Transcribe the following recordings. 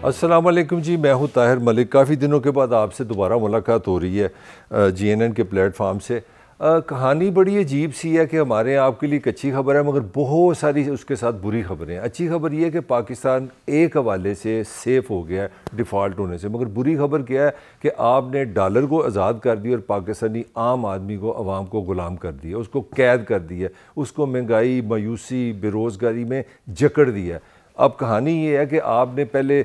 السلام علیکم جی، میں ہوں طاہر ملک۔ کافی دنوں کے بعد آپ سے دوبارہ ملاقات ہو رہی ہے جی این این کے پلیٹ فارم سے۔ کہانی بڑی عجیب سی ہے کہ ہمارے آپ کے لیے ایک اچھی خبر ہے مگر بہت ساری اس کے ساتھ بری خبریں ہیں۔ اچھی خبر یہ ہے کہ پاکستان ایک حوالے سے سیف ہو گیا ہے ڈیفالٹ ہونے سے، مگر بری خبر کیا ہے کہ آپ نے ڈالر کو آزاد کر دیا اور پاکستانی عام آدمی کو، عوام کو غلام کر دیا، اس کو قید کر دیا، اس کو مہنگائی، مایوسی، بے روزگاری میں جکڑ دیا۔ اب کہانی یہ ہے کہ آپ نے پہلے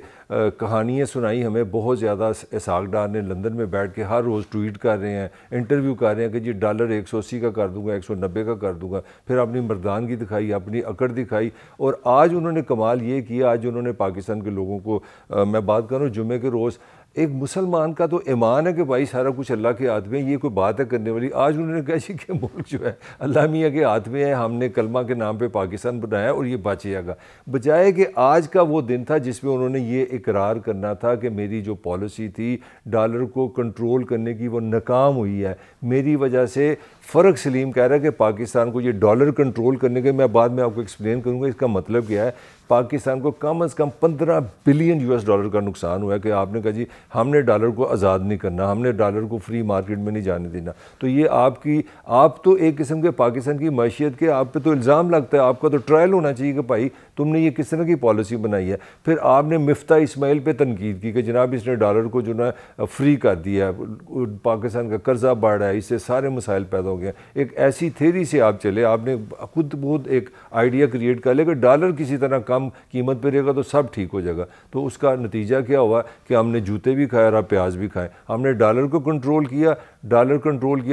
کہانیاں سنائی ہمیں بہت زیادہ، اسحاق ڈار نے لندن میں بیٹھ کے ہر روز ٹویٹ کر رہے ہیں، انٹرویو کر رہے ہیں کہ جی ڈالر 180 کا کر دوں گا، 190 کا کر دوں گا، پھر اپنی مردانگی دکھائی، اپنی اکڑ دکھائی، اور آج انہوں نے کمال یہ کیا، آج انہوں نے پاکستان کے لوگوں کو، میں بات کر رہا ہوں جمعے کے روز، ایک مسلمان کا تو ایمان ہے کہ بھائی سارا کچھ اللہ کے ہاتھ میں، یہ کوئی بات ہے کرنے والی۔ آج انہوں نے کہا جی کہ ملک جو ہے اللہ میاں کے ہاتھ میں ہے، ہم نے کلمہ کے نام پہ پاکستان بنایا اور یہ بچے گا، بجائے کہ آج کا وہ دن تھا جس میں انہوں نے یہ اقرار کرنا تھا کہ میری جو پالیسی تھی ڈالر کو کنٹرول کرنے کی وہ ناکام ہوئی ہے، میری وجہ سے۔ فرق سلیم کہہ رہا ہے کہ پاکستان کو یہ ڈالر کنٹرول کرنے کے، میں بعد میں آپ کو ایکسپلین کروں گا اس کا مطلب کیا ہے، پاکستان کو کم از کم 15 بلین US ڈالر کا نقصان ہوا ہے کہ آپ نے کہا جی ہم نے ڈالر کو آزاد نہیں کرنا، ہم نے ڈالر کو فری مارکیٹ میں نہیں جانے دینا۔ تو یہ آپ تو ایک قسم کے پاکستان کی معیشت کے آپ پہ تو الزام لگتا ہے، آپ کا تو ٹرائل ہونا چاہیے کہ بھائی تم نے یہ کس طرح کی پالیسی بنائی ہے۔ پھر آپ نے مفتاح اسماعیل پہ تنقید کی کہ جناب اس نے ڈالر کو جو نا فری کر دیا ہے، پاکستان کا قرضہ بڑھ رہا ہے، اس سے سارے مسائل پیدا ہو گئے ہیں۔ ایک ایسی تھیری سے آپ چلے، آپ نے خود بہت ایک آئیڈیا کریٹ کر لیا کہ ڈالر کسی طرح کم قیمت پہ رہے گا تو سب ٹھیک ہو جائے گا۔ تو اس کا نتیجہ کیا ہوا کہ ہم نے جوتے بھی کھائے اور پیاز بھی کھائے۔ ہم نے ڈالر کو کنٹرول کیا،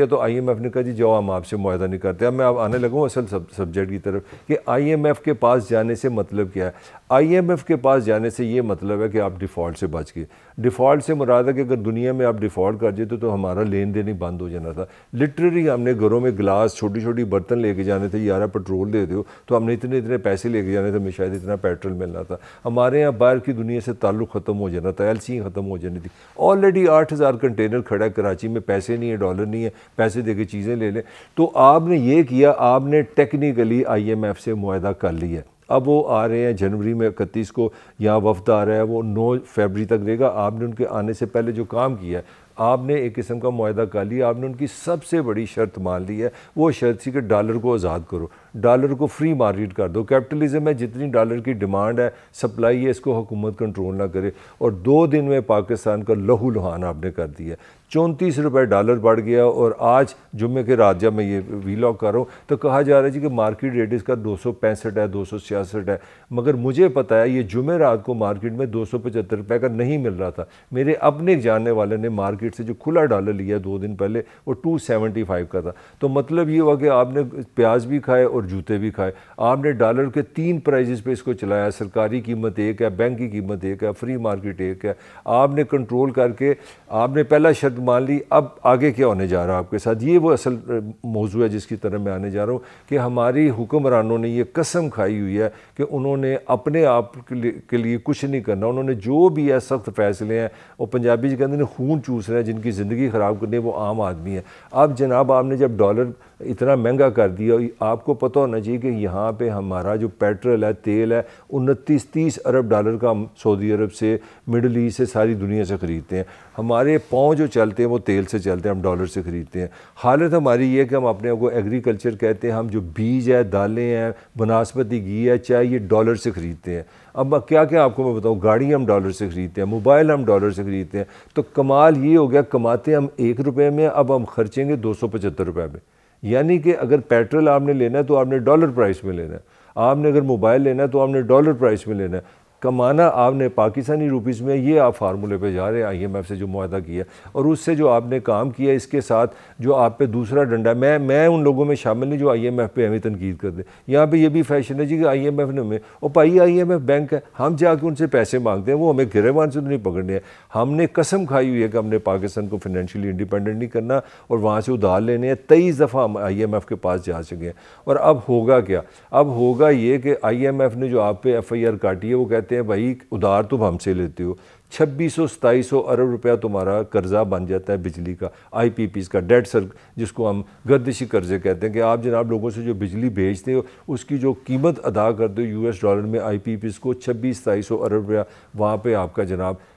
تو IMF نے کہا جی جاؤ ہم آپ سے معاہدہ نہیں کرتے۔ اب میں آپ آنے لگوں اصل سبجیکٹ کی طرف کہ IMF کے پاس جانے سے مطلب کیا ہے۔ IMF کے پاس جانے سے یہ مطلب ہے کہ آپ ڈیفالٹ سے بچ گئے۔ ڈیفالٹ سے مراد ہے کہ اگر دنیا میں آپ ڈیفالٹ کر جاتے تو ہمارا لین دین ہی بند ہو جانا تھا۔ لٹرلی ہم نے گھروں میں گلاس، چھوٹی چھوٹی برتن لے کے جانے تھے، یارہ پیٹرول دے دو تو ہم نے اتنے پیسے لے کے جانے تھے، ہمیں شاید اتنا پیٹرول ملنا تھا۔ ہمارے یہاں باہر کی دنیا سے تعلق ختم ہو جانا تھا، LC ختم ہو جانی تھی۔ آلریڈی 8000 کنٹینر کھڑا ہے کراچی میں، پیسے نہیں ہے، ڈالر نہیں ہے، پیسے دے کے چیزیں لے لیں۔ تو آپ نے یہ کیا، آپ نے ٹیکنیکلی IMF سے معاہدہ کر لیا۔ اب وہ آ رہے ہیں جنوری میں 31 کو، یہاں وفد آ رہا ہے، وہ 9 فروری تک رہے گا۔ آپ نے ان کے آنے سے پہلے جو کام کیا ہے، آپ نے ایک قسم کا معاہدہ کر لیا، آپ نے ان کی سب سے بڑی شرط مان لی ہے۔ وہ شرط تھی کہ ڈالر کو آزاد کرو، ڈالر کو فری مارکیٹ کر دو۔ کیپٹلزم ہے، جتنی ڈالر کی ڈیمانڈ ہے، سپلائی ہے، اس کو حکومت کنٹرول نہ کرے۔ اور 2 دن میں پاکستان کا لہو لہان آپ نے کر دیا۔ 34 روپے ڈالر بڑھ گیا، اور آج جمعے کے رات جب میں یہ ویلاگ کر رہا ہوں تو کہا جا رہا ہے جی کہ مارکیٹ ریٹ اس کا 265 ہے، 266 ہے، مگر مجھے پتہ ہے یہ جمعے رات کو مارکیٹ میں 275 روپے کا نہیں مل رہا تھا۔ میرے اپنے ایک جاننے والے نے مارکیٹ سے جو کھلا ڈالر لیا 2 دن پہلے، وہ 275 کا تھا۔ تو مطلب یہ ہوا کہ آپ نے پیاز بھی کھائے اور جوتے بھی کھائے۔ آپ نے ڈالر کے 3 پرائزز پہ اس کو چلایا، سرکاری قیمت ایک ہے، بینک کی قیمت ایک ہے، فری مارکیٹ ایک ہے۔ آپ نے کنٹرول کر کے آپ نے پہلا شرط مان لی۔ اب آگے کیا ہونے جا رہا ہے آپ کے ساتھ، یہ وہ اصل موضوع ہے جس کی طرف میں آنے جا رہا ہوں کہ ہماری حکمرانوں نے یہ قسم کھائی ہوئی ہے کہ انہوں نے اپنے آپ کے لیے کچھ نہیں کرنا، انہوں نے جو بھی ہے سخت فیصلے ہیں، وہ پنجابی جی کہتے ہیں خون چوس رہے ہیں، جن کی زندگی خراب کرنی ہے وہ عام آدمی ہے۔ اب جناب آپ نے جب ڈالر اتنا مہنگا کر دیا، آپ کو پتہ ہونا چاہیے کہ یہاں پہ ہمارا جو پیٹرول ہے، تیل ہے، 29-30 ارب ڈالر کا ہم سعودی عرب سے، مڈل ایسٹ سے، ساری دنیا سے خریدتے ہیں۔ ہمارے پاؤں جو چلتے ہیں وہ تیل سے چلتے ہیں، ہم ڈالر سے خریدتے ہیں۔ حالت ہماری یہ ہے کہ ہم اپنے آپ کو ایگریکلچر کہتے ہیں، ہم جو بیج ہے، دالیں ہیں، بناسپتی گھی ہے، چائے، یہ ڈالر سے خریدتے ہیں۔ اب کیا آپ کو میں بتاؤں، گاڑی ہم ڈالر سے خریدتے ہیں، موبائل ہم ڈالر سے خریدتے ہیں۔ تو کمال یہ ہو گیا، کماتے ہم 1 روپے میں، اب ہم خرچیں گے 275 روپے میں۔ یعنی کہ اگر پیٹرول آپ نے لینا ہے تو آپ نے ڈالر پرائس میں لینا ہے، آپ نے اگر موبائل لینا ہے تو آپ نے ڈالر پرائس میں لینا ہے۔ کمانا آپ نے پاکستانی روپیز میں، یہ آپ فارمولے پہ جا رہے ہیں IMF سے جو معاہدہ کیا اور اس سے جو آپ نے کام کیا، اس کے ساتھ جو آپ پہ دوسرا ڈنڈا، میں ان لوگوں میں شامل نہیں جو IMF پہ ہمیں تنقید کر دیں۔ یہاں پہ یہ بھی فیشن ہے جی کہ IMF نے ہمیں، اور بھائی IMF بینک ہے، ہم جا کے ان سے پیسے مانگتے ہیں، وہ ہمیں گریبان سے تو نہیں پکڑنے ہیں۔ ہم نے قسم کھائی ہوئی ہے کہ ہم نے پاکستان کو فائنینشلی انڈیپینڈنٹ نہیں کرنا اور وہاں سے ادھار لینے ہیں۔ 23 دفعہ ہم IMF کے پاس جا سکے ہیں۔ اور اب ہوگا کیا؟ اب ہوگا یہ کہ IMF نے جو آپ پہ FIR کاٹی ہے، وہ کہتے کہتے ہیں بھائی ادھار تم ہم سے لیتے ہو، 2600-2700 ارب روپیہ تمہارا قرضہ بن جاتا ہے بجلی کا، آئی پی پیز کا، ڈیٹ سر جس کو ہم گردشی قرضے کہتے ہیں، کہ آپ جناب لوگوں سے جو بجلی بھیجتے ہو اس کی جو قیمت ادا کرتے ہو US ڈالر میں آئی پی پیز کو 2600-2700 ارب روپیہ وہاں پہ آپ کا جناب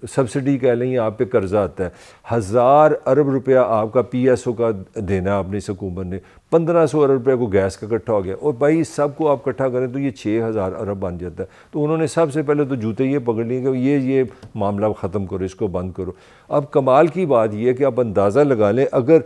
سبسڈی کہہ لیں یا آپ پہ قرضہ آتا ہے۔ 1000 ارب روپیہ آپ کا PSO کا دینا اپنی اس حکومت نے، 1500 ارب روپیہ کو گیس کا اکٹھا ہو گیا، اور بھائی سب کو آپ اکٹھا کریں تو یہ 6000 ارب بن جاتا ہے۔ تو انہوں نے سب سے پہلے تو جوتے یہ پکڑ لیے کہ یہ معاملہ ختم کرو، اس کو بند کرو۔ اب کمال کی بات یہ ہے کہ آپ اندازہ لگا لیں، اگر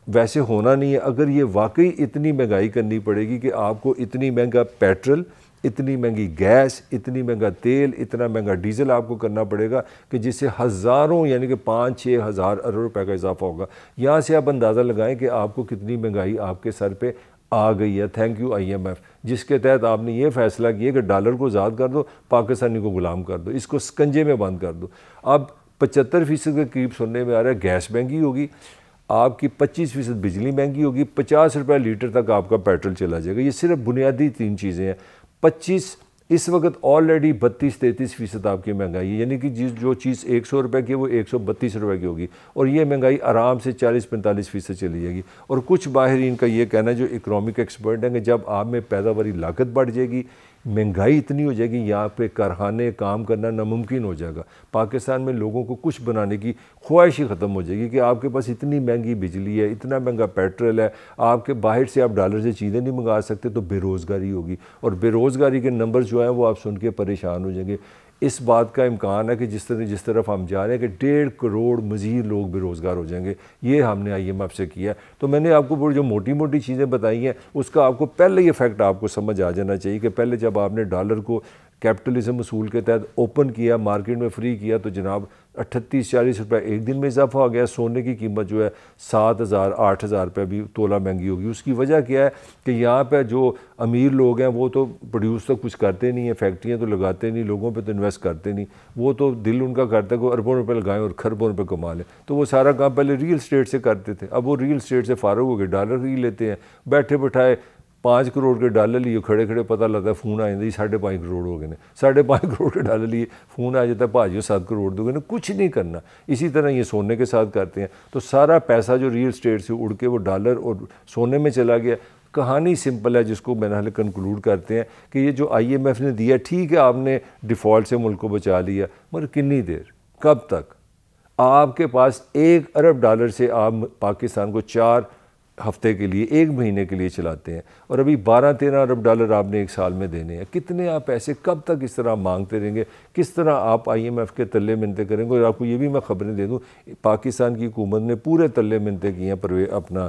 ویسے ہونا نہیں ہے، اگر یہ واقعی اتنی مہنگائی کرنی پڑے گی کہ آپ کو اتنی مہنگا پیٹرول، اتنی مہنگی گیس، اتنی مہنگا تیل، اتنا مہنگا ڈیزل آپ کو کرنا پڑے گا کہ جس سے ہزاروں یعنی کہ 5-6 ہزار ارب روپے کا اضافہ ہوگا، یہاں سے آپ اندازہ لگائیں کہ آپ کو کتنی مہنگائی آپ کے سر پہ آ گئی ہے۔ تھینک یو IMF، جس کے تحت آپ نے یہ فیصلہ کیا کہ ڈالر کو آزاد کر دو، پاکستانی کو غلام کر دو، اس کو سکنجے میں بند کر دو۔ اب 75% کے قریب سننے میں آ رہا ہے گیس مہنگی ہوگی، آپ کی 25% بجلی مہنگی ہوگی، 50 روپے لیٹر تک آپ کا پیٹرول چلا جائے گا۔ یہ صرف بنیادی 3 چیزیں ہیں۔ 25 اس وقت آلریڈی 32-33% آپ کی مہنگائی ہے، یعنی کہ جو چیز 100 روپے کی ہے وہ 132 روپے کی ہوگی، اور یہ مہنگائی آرام سے 40-45% چلی جائے گی۔ اور کچھ ماہرین کا یہ کہنا ہے جو اکنامک ایکسپرٹ ہیں کہ جب آپ میں پیداواری لاگت بڑھ جائے گی، مہنگائی اتنی ہو جائے گی، یہاں پہ کارخانے کام کرنا ناممکن ہو جائے گا۔ پاکستان میں لوگوں کو کچھ بنانے کی خواہش ہی ختم ہو جائے گی کہ آپ کے پاس اتنی مہنگی بجلی ہے، اتنا مہنگا پیٹرول ہے، آپ کے باہر سے آپ ڈالر سے چیزیں نہیں منگا سکتے، تو بے روزگاری ہوگی، اور بے روزگاری کے نمبر جو ہیں وہ آپ سن کے پریشان ہو جائیں گے۔ اس بات کا امکان ہے کہ جس طرف ہم جا رہے ہیں کہ 1.5 کروڑ مزید لوگ بے روزگار ہو جائیں گے۔ یہ ہم نے IMF سے کیا ہے۔ تو میں نے آپ کو جو موٹی موٹی چیزیں بتائی ہیں اس کا آپ کو پہلے یہ فیکٹ آپ کو سمجھ آ جانا چاہیے کہ پہلے جب آپ نے ڈالر کو کیپٹلزم اصول کے تحت اوپن کیا، مارکیٹ میں فری کیا، تو جناب 38-40 روپے ایک دن میں اضافہ ہو گیا۔ سونے کی قیمت جو ہے 7000-8000 روپے بھی تولہ مہنگی ہوگی۔ اس کی وجہ کیا ہے کہ یہاں پہ جو امیر لوگ ہیں وہ تو پروڈیوس تو کچھ کرتے نہیں ہیں، فیکٹریاں تو لگاتے نہیں، لوگوں پہ تو انویسٹ کرتے نہیں، وہ تو دل ان کا کرتا ہے کہ اربوں روپے لگائیں اور کھربوں روپے کما لیں۔ تو وہ سارا کام پہلے ریل اسٹیٹ سے کرتے تھے، اب وہ ریل اسٹیٹ سے فارغ ہو کے ڈالر ہی لیتے ہیں، بیٹھے بٹھائے 5 کروڑ کے ڈالر لیے، کھڑے کھڑے پتہ لگتا ہے فون آ جاتا ہے 5.5 کروڑ ہو گئے، 5.5 کروڑ کے ڈالر لیے فون آ جاتا ہے بھاجیو 7 کروڑ دو گے نا، کچھ نہیں کرنا۔ اسی طرح یہ سونے کے ساتھ کرتے ہیں، تو سارا پیسہ جو ریل اسٹیٹ سے اڑ کے وہ ڈالر اور سونے میں چلا گیا۔ کہانی سمپل ہے جس کو میں نے کنکلوڈ کرتے ہیں کہ یہ جو IMF نے دیا، ٹھیک ہے آپ نے ڈیفالٹ سے ملک کو بچا لیا، مگر کتنی دیر، کب تک؟ آپ کے پاس 1 ارب ڈالر سے آپ پاکستان کو 4 ہفتے کے لیے، 1 مہینے کے لیے چلاتے ہیں، اور ابھی 12-13 ارب ڈالر آپ نے 1 سال میں دینے ہیں۔ کتنے آپ پیسے کب تک اس طرح مانگتے رہیں گے؟ کس طرح آپ IMF کے تلے منتے کریں گے؟ اور آپ کو یہ بھی میں خبریں دے دوں، پاکستان کی حکومت نے پورے تلے منتے کیے ہیں، پر اپنا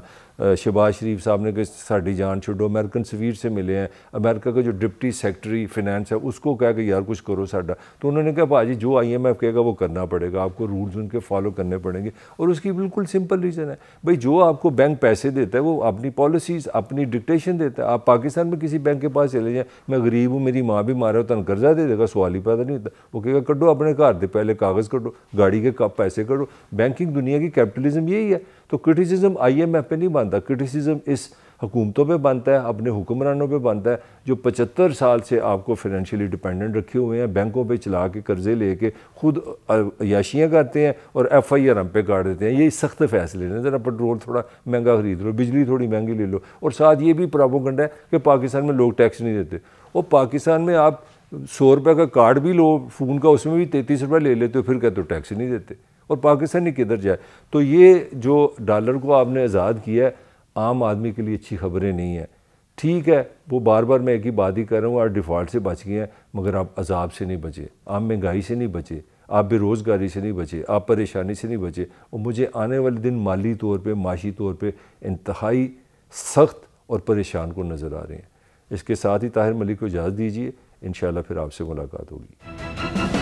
شہباز شریف صاحب نے کہ ساڈی جان چھوڑو، امریکن سفیر سے ملے ہیں، امریکہ کا جو ڈپٹی سیکرٹری فینانس ہے اس کو کہا کہ یار کچھ کرو ساڈا، تو انہوں نے کہا بھاجی جو IMF کہے گا وہ کرنا پڑے گا، آپ کو رولز ان کے فالو کرنے پڑیں گے۔ اور اس کی بالکل سمپل ریزن ہے بھئی، جو آپ کو بینک پیسے دیتا ہے وہ اپنی پالیسیز، اپنی ڈکٹیشن دیتا ہے۔ آپ پاکستان میں کسی بینک کے پاس چلے جائیں، میں غریب ہوں، میری ماں بھی مارا ہوتا ہے، قرضہ دے دے گا، سوال ہی پیدا نہیں ہوتا، وہ کہے گا کڈو اپنے گھر دے پہلے کاغذ کڈو، گاڑی کے پیسے کڈو۔ بینکنگ دنیا کی کیپٹلزم یہی ہے۔ تو کرٹیسزم IMF پہ نہیں بنتا، کرٹیسزم اس حکومتوں پہ بنتا ہے، اپنے حکمرانوں پہ بنتا ہے جو 75 سال سے آپ کو فائنینشلی ڈیپینڈنٹ رکھے ہوئے ہیں، بینکوں پہ چلا کے قرضے لے کے خود عیاشیاں کرتے ہیں اور FIR ہم پہ کاٹ دیتے ہیں۔ یہ سخت فیصلے ہیں، ذرا پیٹرول تھوڑا مہنگا خرید لو، بجلی تھوڑی مہنگی لے لو، اور ساتھ یہ بھی پروپیگنڈا ہے کہ پاکستان میں لوگ ٹیکس نہیں دیتے۔ اور پاکستان میں آپ 100 روپے کا کارڈ بھی لو فون کا، اس میں بھی 33 روپے لے لیتے ہو، پھر کہتے ہو ٹیکس نہیں دیتے، اور پاکستانی کدھر جائے؟ تو یہ جو ڈالر کو آپ نے آزاد کیا ہے، عام آدمی کے لیے اچھی خبریں نہیں ہیں۔ ٹھیک ہے، وہ بار بار میں ایک ہی بات ہی کر رہا ہوں، آپ ڈیفالٹ سے بچ گئے ہیں، مگر آپ عذاب سے نہیں بچے، آپ مہنگائی سے نہیں بچے، آپ بے روزگاری سے نہیں بچے، آپ پریشانی سے نہیں بچے، اور مجھے آنے والے دن مالی طور پہ، معاشی طور پہ انتہائی سخت اور پریشان کو نظر آ رہے ہیں۔ اس کے ساتھ ہی طاہر ملک کو اجازت دیجیے، انشاءاللہ پھر آپ سے ملاقات ہوگی۔